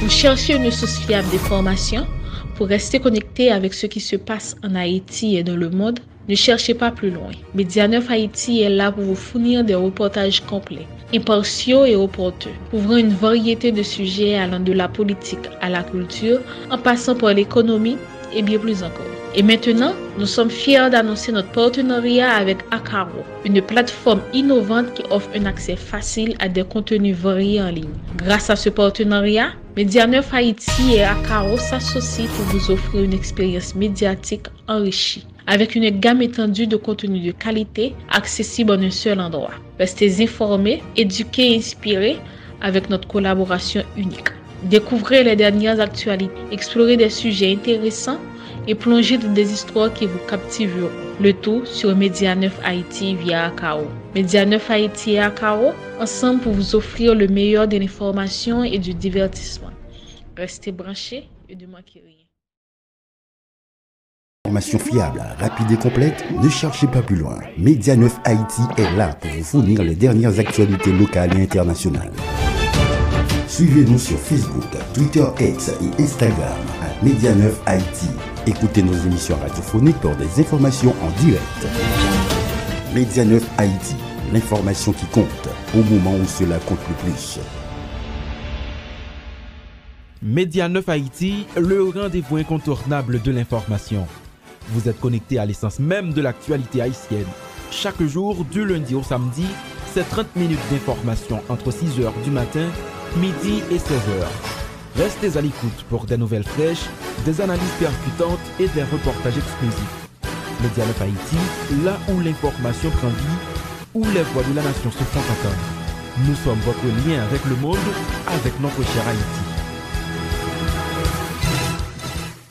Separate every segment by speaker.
Speaker 1: Vous cherchez une source fiable d'informations pour rester connecté avec ce qui se passe en Haïti et dans le monde? Ne cherchez pas plus loin. Média 9 Haïti est là pour vous fournir des reportages complets, impartiaux et opportuns, couvrant une variété de sujets allant de la politique à la culture, en passant par l'économie et bien plus encore. Et maintenant, nous sommes fiers d'annoncer notre partenariat avec Akaro, une plateforme innovante qui offre un accès facile à des contenus variés en ligne. Grâce à ce partenariat, Média 9 Haïti et Akaro s'associent pour vous offrir une expérience médiatique enrichie, avec une gamme étendue de contenus de qualité accessibles en un seul endroit. Restez informés, éduqués et inspirés avec notre collaboration unique. Découvrez les dernières actualités, explorez des sujets intéressants et plongez dans des histoires qui vous captiveront. Le tout sur Média 9 Haïti via Akaro. Média 9 Haïti et Akaro, ensemble pour vous offrir le meilleur de l'information et du divertissement. Restez branchés et ne manquez rien.
Speaker 2: Information fiable, rapide et complète, ne cherchez pas plus loin. Média 9 Haïti est là pour vous fournir les dernières actualités locales et internationales. Suivez-nous sur Facebook, Twitter X et Instagram à Média 9 Haïti. Écoutez nos émissions radiophoniques pour des informations en direct. Média 9 Haïti, l'information qui compte au moment où cela compte le plus.
Speaker 3: Média 9 Haïti, le rendez-vous incontournable de l'information. Vous êtes connecté à l'essence même de l'actualité haïtienne. Chaque jour, du lundi au samedi, c'est 30 minutes d'information entre 6h du matin, midi et 16h. Restez à l'écoute pour des nouvelles fraîches, des analyses percutantes et des reportages exclusifs. Média 9 Haïti, là où l'information prend vie, où les voix de la nation se font entendre. Nous sommes votre lien avec le monde, avec notre cher Haïti.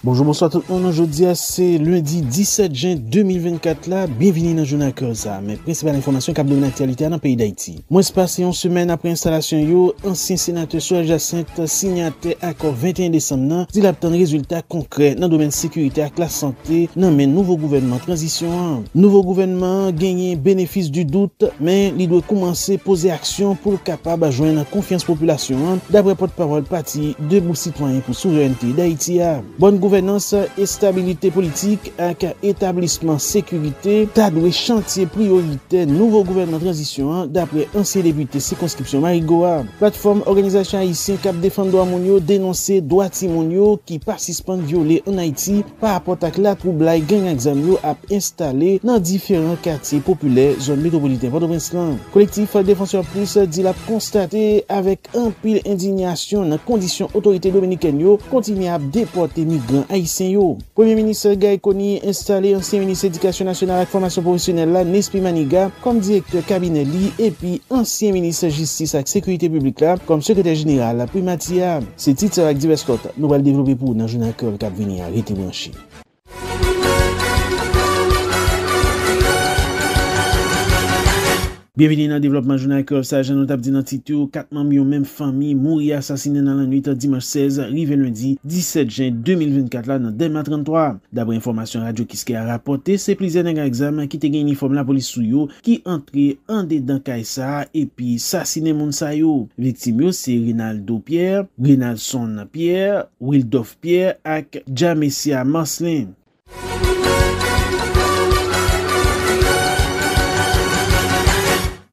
Speaker 4: Bonjour, bonsoir tout le monde. Aujourd'hui, c'est lundi 17 juin 2024 là. Bienvenue dans le journal Causa. Mes principales informations qui dominent l'actualité dans le pays d'Haïti. Moins passé une semaine après installation yo, ancien sénateur Soel Jacinthe signataire accord 21 décembre dit la obtenu résultat concret dans le domaine sécurité et la santé dans men nouveau gouvernement transition. Nouveau gouvernement gagné bénéfice du doute, mais il doit commencer poser action pour capable joindre confiance population d'après porte-parole parti Debout Citoyen pour souveraineté d'Haïti. Bonne gouvernance et stabilité politique avec établissement sécurité, ta doué chantier prioritaire nouveau gouvernement transition d'après ancien député circonscription Marigoa. Plateforme organisation haïtienne cap défendre droit monio dénoncer droit timonio qui participent violé en Haïti par rapport à la troublai gang exam a installé dans différents quartiers populaires zone métropolitaine Port-au-Prince. Collectif défenseur plus dit la constater avec un pile indignation dans conditions autorité dominicaine yo continue à déporter migrants haïtien yo. Premier ministre Gaye Koni installé ancien ministre éducation nationale et formation professionnelle là Nespi Maniga comme directeur cabinet li et puis ancien ministre justice et sécurité publique là comme secrétaire général la primatia. C'est titre avec divers cotes nous allons développer pour dans journal Cœur cap venir arrêter branché. Bienvenue dans le développement journal Cœur ça j'ai notable dit dans titre 4 membres de même famille mouri assassiné dans la nuit dimanche 16 rive lundi 17 juin 2024 là dans Delma 33. D'après information radio qui a rapporté c'est plusieurs nèg examen qui te gen uniforme la police sou yo qui entré en dedans Kaisa et puis assassiné moun sa yo. Victime yo c'est Rinaldo Pierre, Rinaldson Pierre, Wildorf Pierre ak Jamesia Marcelin.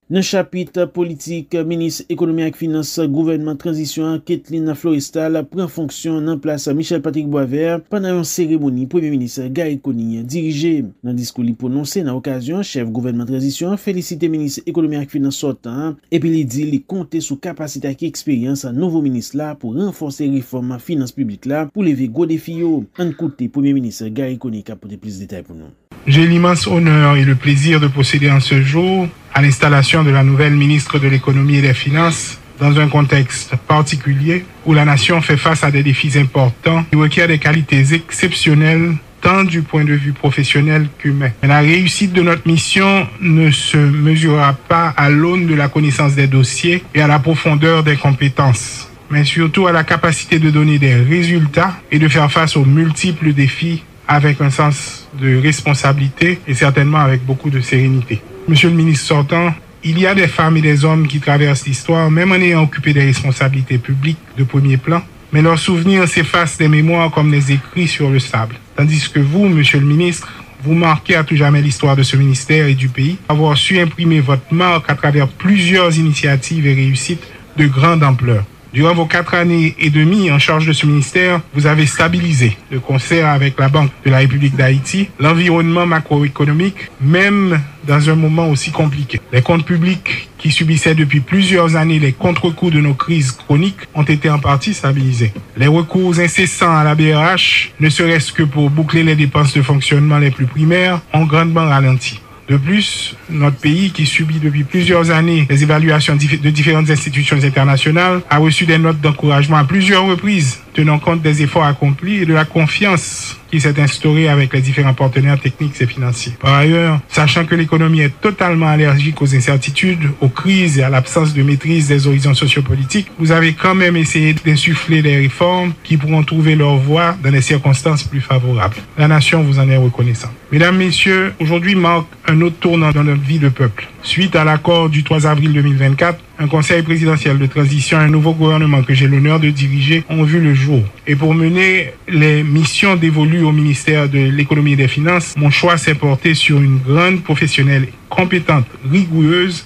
Speaker 4: Dans le chapitre politique, ministre économie et finance, gouvernement transition, Kathleen Florestal prend fonction en place Michel Patrick Boisvert pendant une cérémonie premier ministre Gaye Koni dirigé. Dans le discours li prononcé dans l'occasion, chef gouvernement transition félicité ministre économie et finance sortant et puis il dit il compte sur capacité et expérience nouveau ministre là pour renforcer réforme finance publique là pour lever gros défis yo. En côté premier ministre Gaye Koni qui a apporté plus de détails pour nous.
Speaker 5: J'ai l'immense honneur et le plaisir de procéder en ce jour à l'installation de la nouvelle ministre de l'économie et des finances dans un contexte particulier où la nation fait face à des défis importants qui requièrent des qualités exceptionnelles tant du point de vue professionnel qu'humain. Mais la réussite de notre mission ne se mesurera pas à l'aune de la connaissance des dossiers et à la profondeur des compétences, mais surtout à la capacité de donner des résultats et de faire face aux multiples défis avec un sens de responsabilité et certainement avec beaucoup de sérénité. Monsieur le ministre sortant, il y a des femmes et des hommes qui traversent l'histoire, même en ayant occupé des responsabilités publiques de premier plan, mais leurs souvenirs s'effacent des mémoires comme des écrits sur le sable. Tandis que vous, monsieur le ministre, vous marquez à tout jamais l'histoire de ce ministère et du pays, avoir su imprimer votre marque à travers plusieurs initiatives et réussites de grande ampleur. Durant vos 4 années et demie en charge de ce ministère, vous avez stabilisé, de concert avec la Banque de la République d'Haïti, l'environnement macroéconomique, même dans un moment aussi compliqué. Les comptes publics qui subissaient depuis plusieurs années les contre-coups de nos crises chroniques ont été en partie stabilisés. Les recours incessants à la BRH, ne serait-ce que pour boucler les dépenses de fonctionnement les plus primaires, ont grandement ralenti. De plus, notre pays, qui subit depuis plusieurs années les évaluations de différentes institutions internationales, a reçu des notes d'encouragement à plusieurs reprises, tenant compte des efforts accomplis et de la confiance qui s'est instaurée avec les différents partenaires techniques et financiers. Par ailleurs, sachant que l'économie est totalement allergique aux incertitudes, aux crises et à l'absence de maîtrise des horizons sociopolitiques, vous avez quand même essayé d'insuffler des réformes qui pourront trouver leur voie dans des circonstances plus favorables. La nation vous en est reconnaissante. Mesdames, Messieurs, aujourd'hui marque un autre tournant dans notre vie de peuple. Suite à l'accord du 3 avril 2024, un conseil présidentiel de transition et un nouveau gouvernement que j'ai l'honneur de diriger ont vu le jour. Et pour mener les missions dévolues au ministère de l'économie et des finances, mon choix s'est porté sur une grande professionnelle compétente, rigoureuse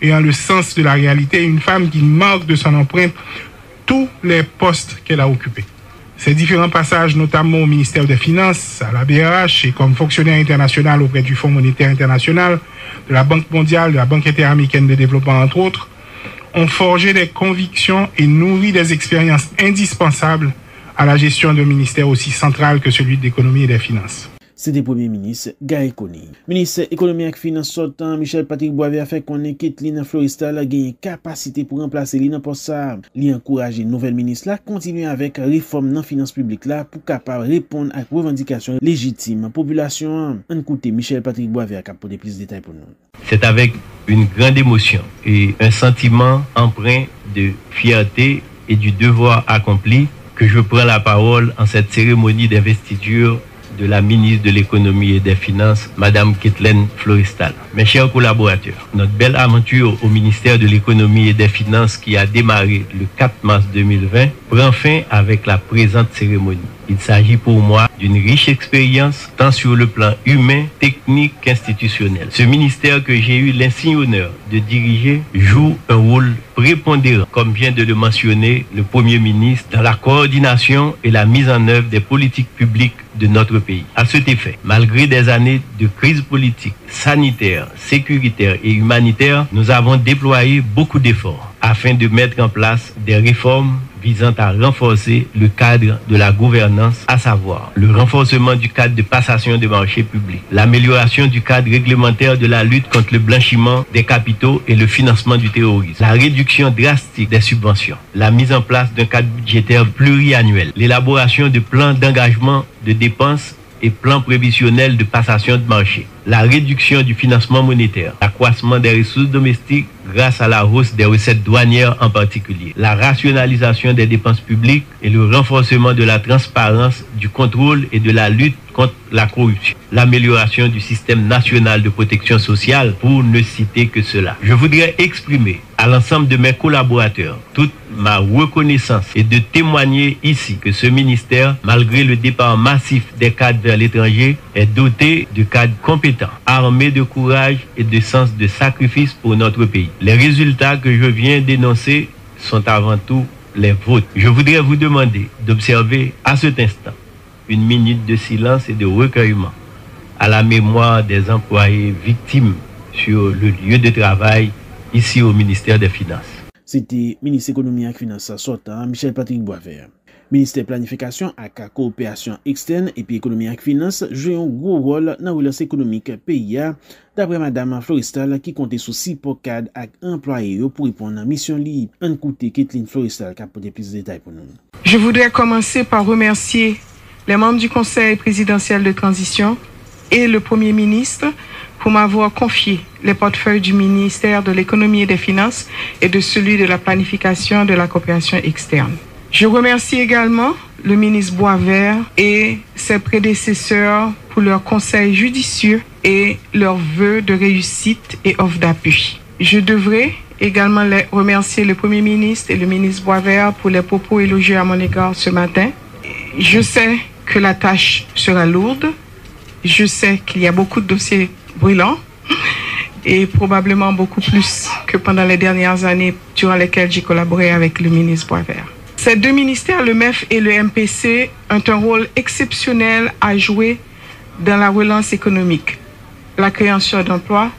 Speaker 5: et en le sens de la réalité, une femme qui marque de son empreinte tous les postes qu'elle a occupés. Ces différents passages, notamment au ministère des Finances, à la BRH et comme fonctionnaire international auprès du Fonds monétaire international, de la Banque mondiale, de la Banque interaméricaine de développement, entre autres, ont forgé des convictions et nourri des expériences indispensables à la gestion d'un ministère aussi central que celui de l'économie et des finances.
Speaker 4: C'était Premier ministre Gaël Kony. Ministre économie et finance sortant Michel Patrick Boisvert a fait connaître Kathleen Floristal a gagné capacité pour remplacer lui dans poste ça. Li encourage nouvelle ministre là continuer avec réforme dans finance publique là pour capable répondre à revendications légitimes population. On écoute Michel Patrick Boisvert qui a posé plus de détails pour nous.
Speaker 6: C'est avec une grande émotion et un sentiment empreint de fierté et du devoir accompli que je prends la parole en cette cérémonie d'investiture de la ministre de l'économie et des finances, Madame Kathleen Floristal. Mes chers collaborateurs, notre belle aventure au ministère de l'économie et des finances qui a démarré le 4 mars 2020 prend fin avec la présente cérémonie. Il s'agit pour moi d'une riche expérience tant sur le plan humain, technique qu'institutionnel. Ce ministère que j'ai eu l'insigne honneur de diriger joue un rôle prépondérant, comme vient de le mentionner le Premier ministre, dans la coordination et la mise en œuvre des politiques publiques de notre pays. À cet effet, malgré des années de crise politique, sanitaire, sécuritaire et humanitaire, nous avons déployé beaucoup d'efforts afin de mettre en place des réformes visant à renforcer le cadre de la gouvernance, à savoir le renforcement du cadre de passation des marchés publics, l'amélioration du cadre réglementaire de la lutte contre le blanchiment des capitaux et le financement du terrorisme, la réduction drastique des subventions, la mise en place d'un cadre budgétaire pluriannuel, l'élaboration de plans d'engagement de dépenses et plans prévisionnels de passation de marché, la réduction du financement monétaire, l'accroissement des ressources domestiques grâce à la hausse des recettes douanières en particulier, la rationalisation des dépenses publiques et le renforcement de la transparence, du contrôle et de la lutte contre la corruption, l'amélioration du système national de protection sociale, pour ne citer que cela. Je voudrais exprimer à l'ensemble de mes collaborateurs toute ma reconnaissance et de témoigner ici que ce ministère, malgré le départ massif des cadres vers l'étranger, est doté de cadres compétents, armés de courage et de sens de sacrifice pour notre pays. Les résultats que je viens d'énoncer sont avant tout les vôtres. Je voudrais vous demander d'observer à cet instant une minute de silence et de recueillement à la mémoire des employés victimes sur le lieu de travail ici au ministère des Finances.
Speaker 4: C'était ministre économie et finances sortant Michel Patrick Boisvert. Ministère planification et coopération externe et puis économie et finances joue un gros rôle dans la relance économique pays d'après Madame Floristal qui comptait sur 6 cadres et employés pour répondre à la mission libre. On écoute Kathleen Floristal qui a apporté plus de détails pour nous.
Speaker 7: Je voudrais commencer par remercier les membres du Conseil présidentiel de transition et le Premier ministre pour m'avoir confié les portefeuilles du ministère de l'économie et des finances et de celui de la planification et de la coopération externe. Je remercie également le ministre Boisvert et ses prédécesseurs pour leurs conseils judicieux et leurs vœux de réussite et offre d'appui. Je devrais également remercier le Premier ministre et le ministre Boisvert pour les propos élogieux à mon égard ce matin. Je sais que la tâche sera lourde. Je sais qu'il y a beaucoup de dossiers brûlants et probablement beaucoup plus que pendant les dernières années durant lesquelles j'ai collaboré avec le ministre Boisvert. Ces deux ministères, le MEF et le MPC, ont un rôle exceptionnel à jouer dans la relance économique, la création d'emplois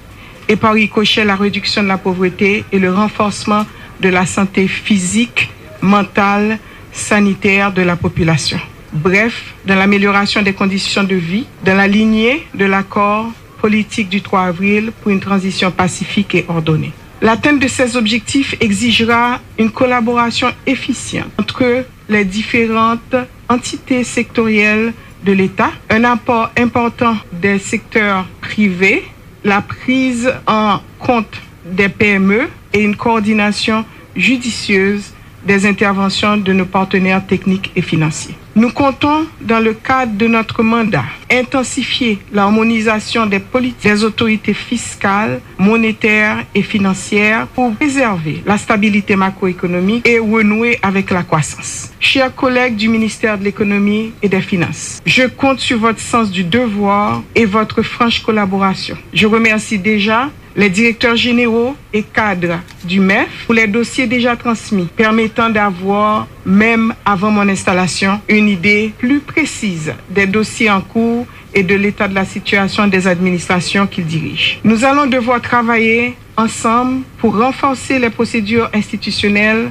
Speaker 7: et par ricochet la réduction de la pauvreté et le renforcement de la santé physique, mentale, sanitaire de la population. Bref, dans l'amélioration des conditions de vie, dans la lignée de l'accord politique du 3 avril pour une transition pacifique et ordonnée. L'atteinte de ces objectifs exigera une collaboration efficiente entre les différentes entités sectorielles de l'État, un apport important des secteurs privés, la prise en compte des PME et une coordination judicieuse des interventions de nos partenaires techniques et financiers. Nous comptons, dans le cadre de notre mandat, intensifier l'harmonisation des politiques des autorités fiscales, monétaires et financières pour préserver la stabilité macroéconomique et renouer avec la croissance. Chers collègues du ministère de l'Économie et des Finances, je compte sur votre sens du devoir et votre franche collaboration. Je remercie déjà les directeurs généraux et cadres du MEF pour les dossiers déjà transmis, permettant d'avoir, même avant mon installation, une idée plus précise des dossiers en cours et de l'état de la situation des administrations qu'ils dirigent. Nous allons devoir travailler ensemble pour renforcer les procédures institutionnelles,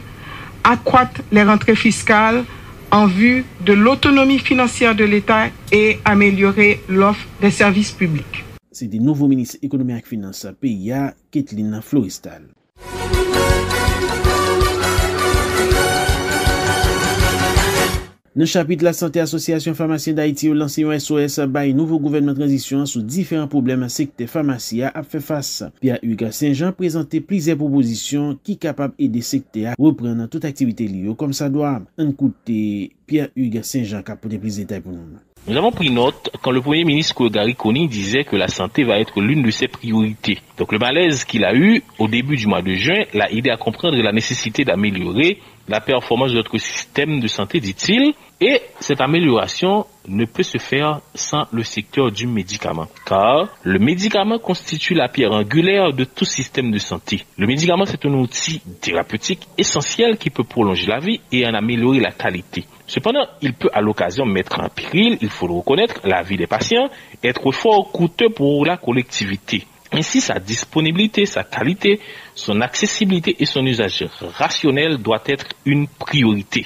Speaker 7: accroître les rentrées fiscales en vue de l'autonomie financière de l'État et améliorer l'offre des services publics.
Speaker 4: C'est le nouveau ministre économie et finances PIA, Kathleen Floristal. Dans le chapitre de la santé, Association pharmacien d'Haïti a lancé un SOS by nouveau gouvernement de transition sur différents problèmes secteur pharmacie a fait face. Pierre-Hugues Saint-Jean présenté plusieurs propositions qui sont capables d'aider le secteur à reprendre toute activité liée comme ça doit. On écoute Pierre-Hugues Saint-Jean qui a apporté plus de détails pour nous.
Speaker 8: Nous avons pris note quand le Premier ministre Gary Coney disait que la santé va être l'une de ses priorités. Donc le malaise qu'il a eu au début du mois de juin l'a aidé à comprendre la nécessité d'améliorer la performance de notre système de santé, dit-il, et cette amélioration ne peut se faire sans le secteur du médicament, car le médicament constitue la pierre angulaire de tout système de santé. Le médicament, c'est un outil thérapeutique essentiel qui peut prolonger la vie et en améliorer la qualité. Cependant, il peut à l'occasion mettre en péril, il faut le reconnaître, la vie des patients, être fort coûteux pour la collectivité. Ainsi, sa disponibilité, sa qualité, son accessibilité et son usage rationnel doit être une priorité.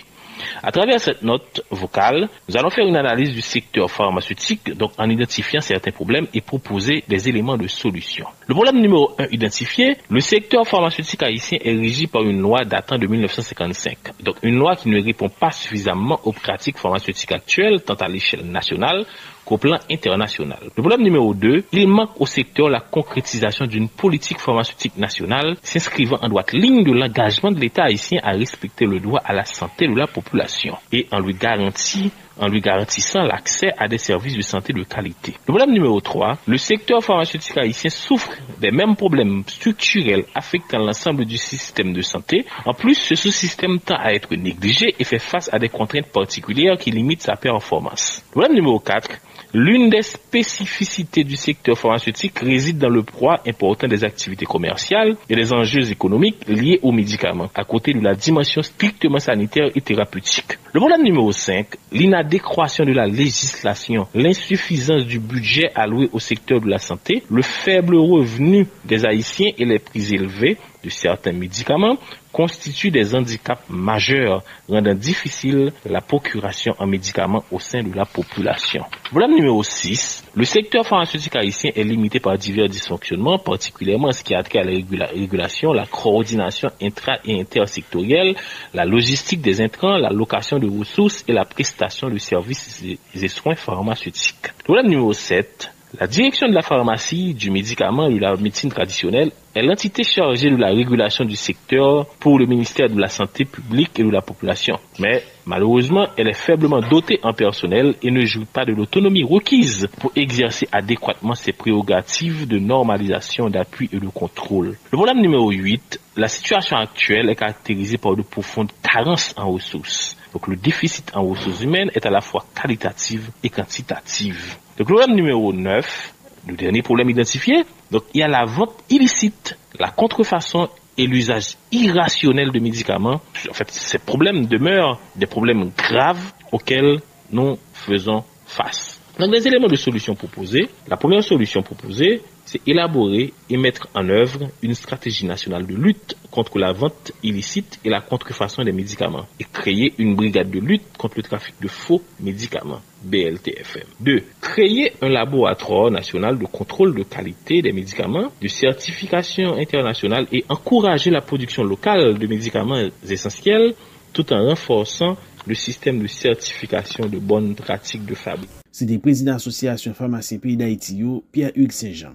Speaker 8: À travers cette note vocale, nous allons faire une analyse du secteur pharmaceutique, donc en identifiant certains problèmes et proposer des éléments de solution. Le problème numéro 1 identifié, le secteur pharmaceutique haïtien est régi par une loi datant de 1955. Donc une loi qui ne répond pas suffisamment aux pratiques pharmaceutiques actuelles, tant à l'échelle nationale qu'au plan international. Le problème numéro 2, il manque au secteur la concrétisation d'une politique pharmaceutique nationale s'inscrivant en droite ligne de l'engagement de l'État haïtien à respecter le droit à la santé de la population et en lui garantissant l'accès à des services de santé de qualité. Le problème numéro 3, le secteur pharmaceutique haïtien souffre des mêmes problèmes structurels affectant l'ensemble du système de santé. En plus, ce sous-système tend à être négligé et fait face à des contraintes particulières qui limitent sa performance. Le problème numéro 4, l'une des spécificités du secteur pharmaceutique réside dans le poids important des activités commerciales et des enjeux économiques liés aux médicaments, à côté de la dimension strictement sanitaire et thérapeutique. Le problème numéro 5, l'inadéquation de la législation, l'insuffisance du budget alloué au secteur de la santé, le faible revenu des Haïtiens et les prix élevés de certains médicaments constituent des handicaps majeurs rendant difficile la procuration en médicaments au sein de la population. Problème numéro 6, le secteur pharmaceutique haïtien est limité par divers dysfonctionnements, particulièrement ce qui a trait à la régulation, la coordination intra- et intersectorielle, la logistique des intrants, la location de ressources et la prestation de services et soins pharmaceutiques. Problème numéro 7, la direction de la pharmacie, du médicament et de la médecine traditionnelle est l'entité chargée de la régulation du secteur pour le ministère de la Santé publique et de la population. Mais malheureusement, elle est faiblement dotée en personnel et ne jouit pas de l'autonomie requise pour exercer adéquatement ses prérogatives de normalisation, d'appui et de contrôle. Le problème numéro 8, La situation actuelle est caractérisée par de profondes carences en ressources. Donc le déficit en ressources humaines est à la fois qualitative et quantitative. Le problème numéro 9, le dernier problème identifié, donc il y a la vente illicite, la contrefaçon et l'usage irrationnel de médicaments. En fait, ces problèmes demeurent des problèmes graves auxquels nous faisons face. Donc, les éléments de solution proposés, la première solution proposée, c'est élaborer et mettre en œuvre une stratégie nationale de lutte contre la vente illicite et la contrefaçon des médicaments et créer une brigade de lutte contre le trafic de faux médicaments, BLTFM. 2. Créer un laboratoire national de contrôle de qualité des médicaments, de certification internationale et encourager la production locale de médicaments essentiels tout en renforçant le système de certification de bonnes pratiques de fabrique.
Speaker 4: C'est le président de l'Association Pharmacien Pays d'Haïti, Pierre-Hugues Saint-Jean.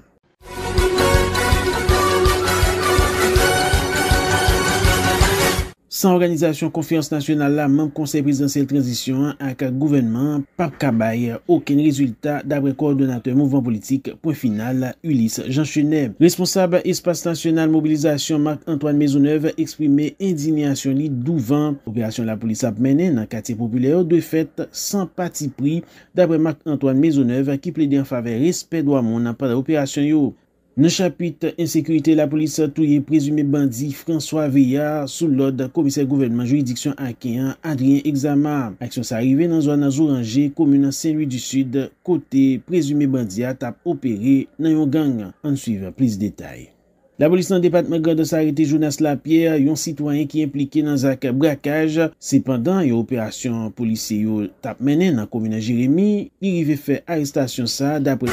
Speaker 4: Sans organisation conférence nationale la, même conseil présidentiel transition avec gouvernement, pas kabay, aucun résultat d'après coordonnateur mouvement politique, point final, Ulysse Jean Chenet. Responsable espace national mobilisation Marc-Antoine Maisonneuve exprimé indignation li devant opération la police a mené dans quartier populaire de fait sans parti pris d'après Marc-Antoine Maisonneuve qui plaidait en faveur respect droit monde pendant l'opération yo. Dans le chapitre insécurité, la police a touillé présumé bandit François Veillard sous l'ordre commissaire gouvernement juridiction Akéan Adrien Exama. Action s'est arrivée dans la zone Zouranger, commune Saint-Louis du Sud, côté présumé bandit a opéré dans un gang. En suivant plus de détails. La police dans le département Grand s'est arrêté Jonas Lapierre, un citoyen qui est impliqué dans un braquage. Cependant, une opération policière tap mené dans la commune Jérémy, il arrive fait arrestation ça d'après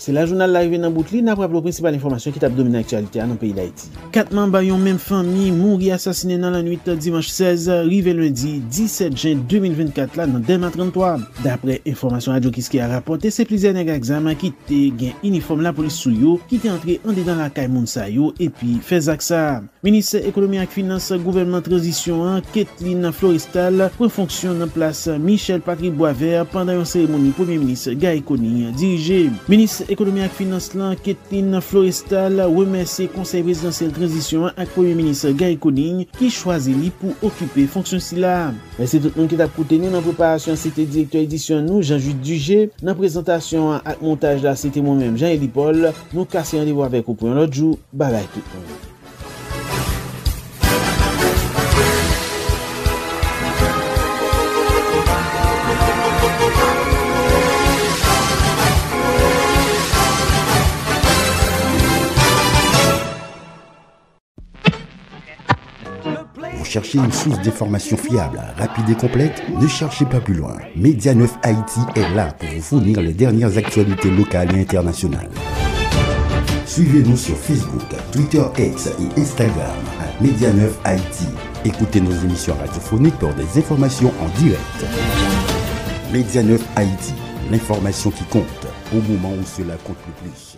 Speaker 4: c'est la journal l'arrivée dans Boutli, n'a pas la principale information qui t'a dominé l'actualité dans le pays d'Haïti. 4 membres d'une même famille mouri assassinés dans la nuit dimanche 16, rive lundi 17 juin 2024 là dans Delma 33. D'après information radio qui a rapporté, c'est plusieurs nègres examen qui étaient gain uniforme la police sou yo, qui étaient entrés en dedans la caille Mounsa yo et puis fait ça. Ministre économie et finance gouvernement transition Kathleen Florestal prend fonction dans place Michel Patrick Boisvert pendant une cérémonie premier ministre Gaye Koning dirigé. Ministre économie et finance là Kathleen Florestal remercie conseil présidentiel transition avec premier ministre Gaye Koning qui choisit lui pour occuper fonction si là. Merci tout le monde qui t'a écouté nous dans préparation c'était directeur édition nous Jean-Jules Dugé dans présentation avec montage là c'était moi-même Jean-Élie Paul nous casser rendez-vous avec vous pour un autre jour. Bye bye tout le monde.
Speaker 2: Cherchez une source d'information fiable, rapide et complète, ne cherchez pas plus loin. Média 9 Haïti est là pour vous fournir les dernières actualités locales et internationales. Suivez-nous sur Facebook, Twitter X et Instagram à Média 9 Haïti. Écoutez nos émissions radiophoniques pour des informations en direct. Média 9 Haïti, l'information qui compte au moment où cela compte le plus.